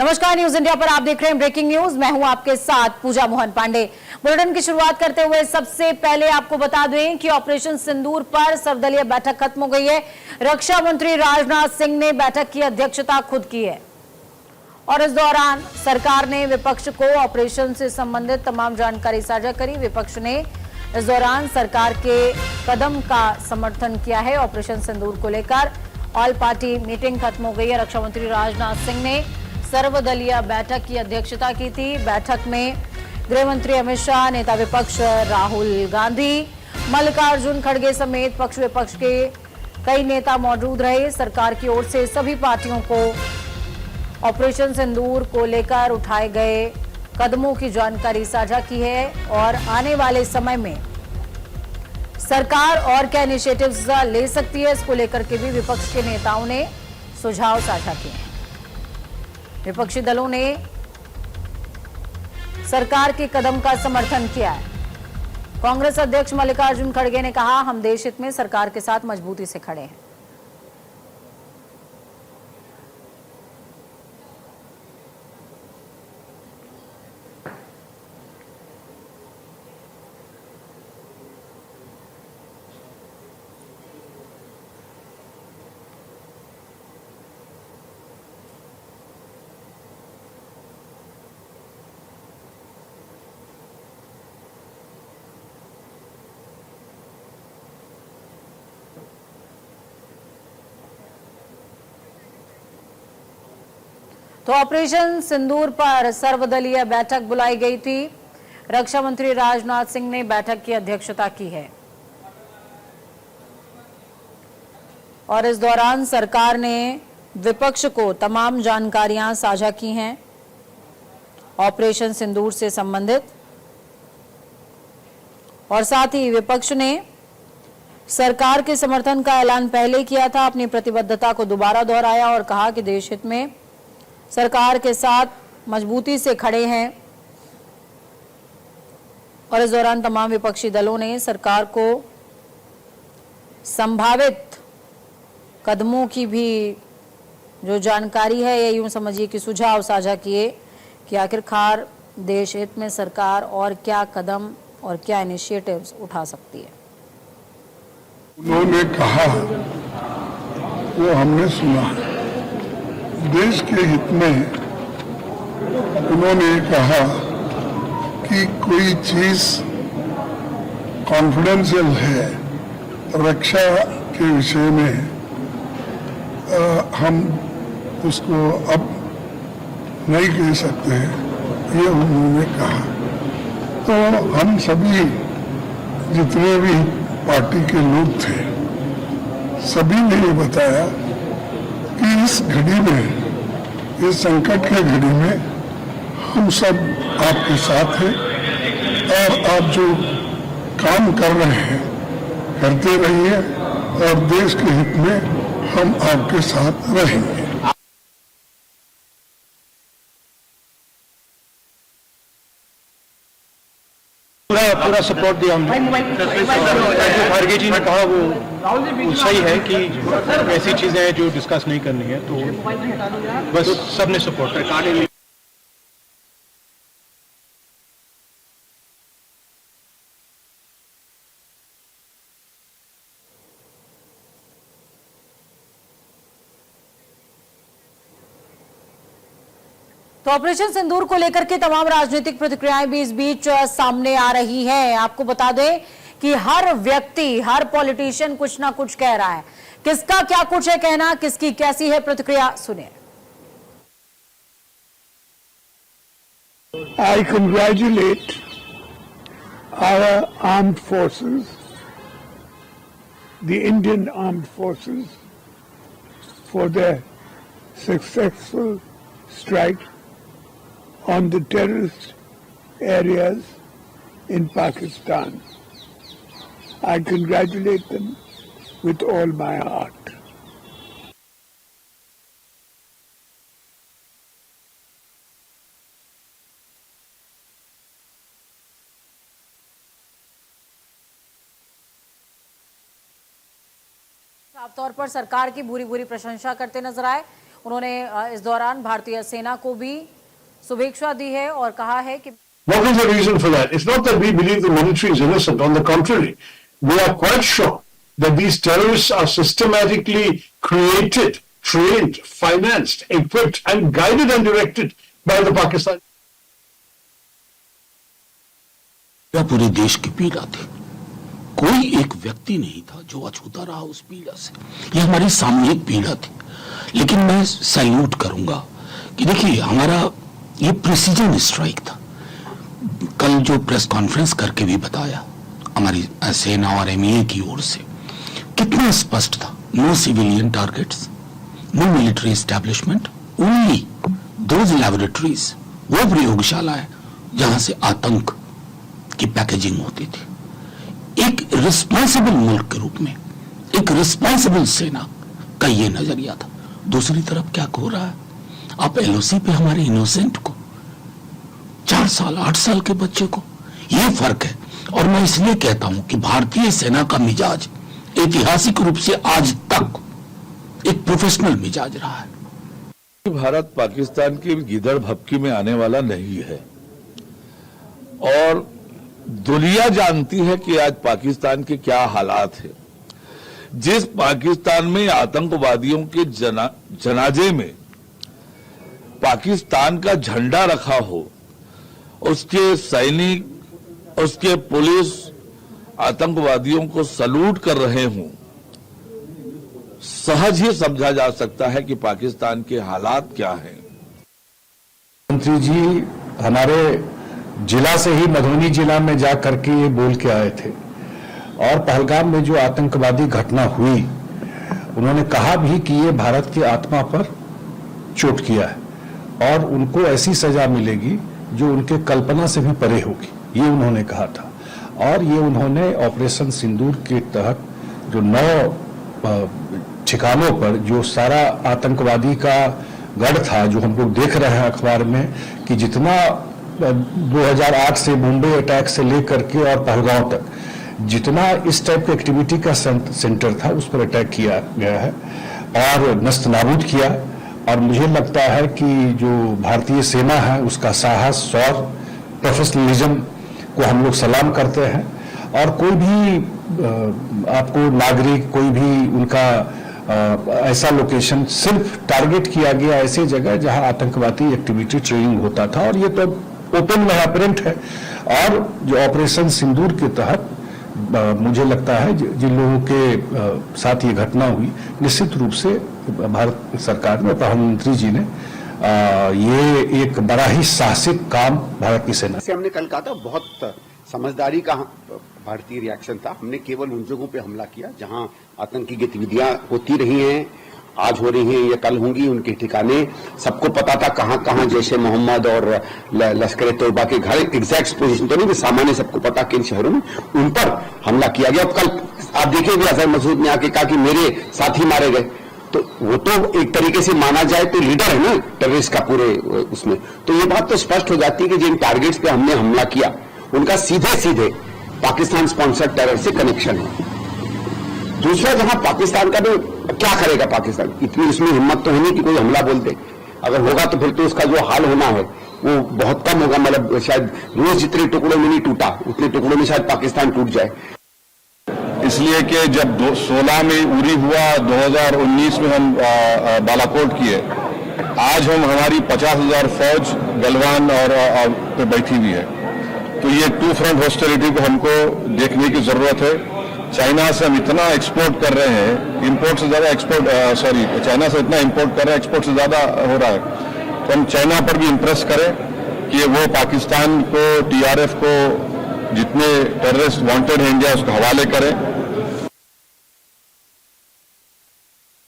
नमस्कार, news India पर आप देख रहे हैं ब्रेकिंग न्यूज। मैं हूं आपके साथ पूजा मोहन पांडे। बुलेटिन की शुरुआत करते हुए सबसे पहले आपको बता दें कि ऑपरेशन सिंदूर पर सर्वदलीय बैठक खत्म हो गई है। रक्षा मंत्री राजनाथ सिंह ने बैठक की अध्यक्षता खुद की है और इस दौरान सरकार ने विपक्ष को ऑपरेशन से संबंधित तमाम जानकारी साझा करी। विपक्ष ने इस दौरान सरकार के कदम का समर्थन किया है। ऑपरेशन सिंदूर को लेकर ऑल पार्टी मीटिंग खत्म हो गई है। रक्षा मंत्री राजनाथ सिंह ने सर्वदलीय बैठक की अध्यक्षता की थी। बैठक में गृह मंत्री अमित शाह, नेता विपक्ष राहुल गांधी, मल्लिकार्जुन खड़गे समेत पक्ष विपक्ष के कई नेता मौजूद रहे। सरकार की ओर से सभी पार्टियों को ऑपरेशन सिंदूर को लेकर उठाए गए कदमों की जानकारी साझा की है और आने वाले समय में सरकार और क्या इनिशिएटिव्स ले सकती है, इसको लेकर के भी विपक्ष के नेताओं ने सुझाव साझा किए हैं। विपक्षी दलों ने सरकार के कदम का समर्थन किया है। कांग्रेस अध्यक्ष मल्लिकार्जुन खड़गे ने कहा, हम देश हित में सरकार के साथ मजबूती से खड़े हैं। तो ऑपरेशन सिंदूर पर सर्वदलीय बैठक बुलाई गई थी। रक्षा मंत्री राजनाथ सिंह ने बैठक की अध्यक्षता की है और इस दौरान सरकार ने विपक्ष को तमाम जानकारियां साझा की हैं ऑपरेशन सिंदूर से संबंधित, और साथ ही विपक्ष ने सरकार के समर्थन का ऐलान पहले किया था। अपनी प्रतिबद्धता को दोबारा दोहराया और कहा कि देश हित में सरकार के साथ मजबूती से खड़े हैं। और इस दौरान तमाम विपक्षी दलों ने सरकार को संभावित कदमों की भी जो जानकारी है, ये यूं समझिए कि सुझाव साझा किए कि आखिरकार देश हित में सरकार और क्या कदम और क्या इनिशिएटिव्स उठा सकती है। उन्होंने कहा वो हमने सुना। देश के हित में उन्होंने कहा कि कोई चीज कॉन्फिडेंशियल है रक्षा के विषय में, हम उसको अब नहीं कह सकते, ये उन्होंने कहा। तो हम सभी जितने भी पार्टी के लोग थे, सभी ने ये बताया कि इस घड़ी में, इस संकट के घड़ी में हम सब आपके साथ हैं और आप जो काम कर रहे हैं करते रहिए और देश के हित में हम आपके साथ रहेंगे। पूरा सपोर्ट दिया हमने। खड़गे जी ने कहा वो सही है कि ऐसी चीजें हैं जो डिस्कस नहीं करनी है, तो बस सबने सपोर्ट किया। तो ऑपरेशन सिंदूर को लेकर के तमाम राजनीतिक प्रतिक्रियाएं भी इस बीच सामने आ रही हैं। आपको बता दें कि हर व्यक्ति, हर पॉलिटिशियन कुछ ना कुछ कह रहा है। किसका क्या कुछ है कहना, किसकी कैसी है प्रतिक्रिया, सुनिए। I congratulate our armed forces, the Indian armed forces, for their successful strike on the terrorist areas in Pakistan. I congratulate them with all my heart. साफ तौर पर सरकार की बुरी बुरी प्रशंसा करते नजर आए। उन्होंने इस दौरान भारतीय सेना को भी शुभेच्छा दी है और कहा है कि What is the reason for that? It's not that we believe the military is innocent. On the contrary, we are quite sure that these terrorists are systematically created, trained, financed, equipped, and guided and directed by the Pakistan. यह पूरे देश की पीड़ा थी। कोई एक व्यक्ति नहीं था जो अछूता रहा उस पीड़ा से। यह हमारी सामूहिक पीड़ा थी। लेकिन मैं सैल्यूट करूंगा कि देखिए हमारा ये प्रिसीजन स्ट्राइक था। कल जो प्रेस कॉन्फ्रेंस करके भी बताया हमारी सेना और एमईए की ओर से कितना स्पष्ट था। No civilian targets, no military establishment, only those laboratories, वो प्रयोगशालाएं जहां से आतंक की पैकेजिंग होती थी। एक रिस्पॉन्सिबल मुल्क के रूप में, एक रिस्पॉन्सिबल सेना का ये नजरिया था। दूसरी तरफ क्या हो रहा है, आप एलओसी पे हमारे इनोसेंट को, 4 साल 8 साल के बच्चे को, ये फर्क है। और मैं इसलिए कहता हूं कि भारतीय सेना का मिजाज ऐतिहासिक रूप से आज तक एक प्रोफेशनल मिजाज रहा है। भारत पाकिस्तान की गिदड़ भपकी में आने वाला नहीं है और दुनिया जानती है कि आज पाकिस्तान के क्या हालात है। जिस पाकिस्तान में आतंकवादियों के जनाजे में पाकिस्तान का झंडा रखा हो, उसके सैनिक, उसके पुलिस आतंकवादियों को सलूट कर रहे हों, सहज ही समझा जा सकता है कि पाकिस्तान के हालात क्या हैं। मंत्री जी हमारे जिला से ही मधुबनी जिला में जा करके ये बोल के आए थे और पहलगाम में जो आतंकवादी घटना हुई, उन्होंने कहा भी कि ये भारत की आत्मा पर चोट किया है और उनको ऐसी सजा मिलेगी जो उनके कल्पना से भी परे होगी, ये उन्होंने कहा था। और ये उन्होंने ऑपरेशन सिंदूर के तहत जो 9 ठिकानों पर जो सारा आतंकवादी का गढ़ था, जो हम लोग देख रहे हैं अखबार में कि जितना 2008 से मुंबई अटैक से लेकर के और पहलगांव तक जितना इस टाइप के एक्टिविटी का सेंटर था, उस पर अटैक किया गया है और नस्त नाबूद किया। और मुझे लगता है कि जो भारतीय सेना है उसका साहस, शौर्य, प्रोफेशनलिज्म को हम लोग सलाम करते हैं। और कोई भी आपको नागरिक, कोई भी उनका ऐसा लोकेशन सिर्फ टारगेट किया गया ऐसी जगह जहां आतंकवादी एक्टिविटी ट्रेनिंग होता था, और ये तो ओपन में अपरेंट है। और जो ऑपरेशन सिंदूर के तहत मुझे लगता है जिन लोगों के साथ ये घटना हुई, निश्चित रूप से भारत सरकार ने, प्रधानमंत्री जी ने ये एक बड़ा ही साहसिक काम भारत की सेना से हमने कल कहा था, बहुत समझदारी का भारतीय रिएक्शन था। हमने केवल उन जगहों पे हमला किया जहां आतंकी गतिविधियां होती रही हैं, आज हो रही हैं या कल होंगी, उनके ठिकाने सबको पता था कहां कहां जैशे मोहम्मद और लश्कर तोयबा के घर, एग्जैक्ट पोजीशन तो नहीं, सामान्य सबको पता कि इन शहरों में उन पर हमला किया गया। कल आप देखिए अजहर मसूद ने आके कहा कि मेरे साथी मारे गए, तो वो तो एक तरीके से माना जाए तो लीडर है ना टेररिस्ट का पूरे उसमें। तो ये बात तो स्पष्ट हो जाती है कि जिन टारगेट्स पे हमने हमला किया उनका सीधे सीधे पाकिस्तान स्पॉन्सर्ड टेरर से कनेक्शन है। दूसरा, जहां पाकिस्तान का भी क्या करेगा पाकिस्तान, इतनी उसमें हिम्मत तो है नहीं कि कोई हमला बोल दे। अगर होगा तो फिर तो उसका जो हाल होना है वो बहुत कम होगा, मतलब शायद रोज जितने टुकड़ों में नहीं टूटा उतने टुकड़ों में शायद पाकिस्तान टूट जाए। इसलिए कि जब 16 में उरी हुआ, 2019 में हम बालाकोट किए, आज हम हमारी 50,000 फौज गलवान और पे बैठी हुई है। तो ये 2 फ्रंट हॉस्टिलिटी को हमको देखने की जरूरत है। चाइना से हम इतना एक्सपोर्ट कर रहे हैं, इंपोर्ट से ज्यादा एक्सपोर्ट, चाइना से इतना इंपोर्ट कर रहे हैं, एक्सपोर्ट से ज्यादा हो रहा है। तो हम चाइना पर भी इंप्रेस करें कि वो पाकिस्तान को, टीआरएफ को, जितने टेररिस्ट वांटेड हैं इंडिया, उसको हवाले करें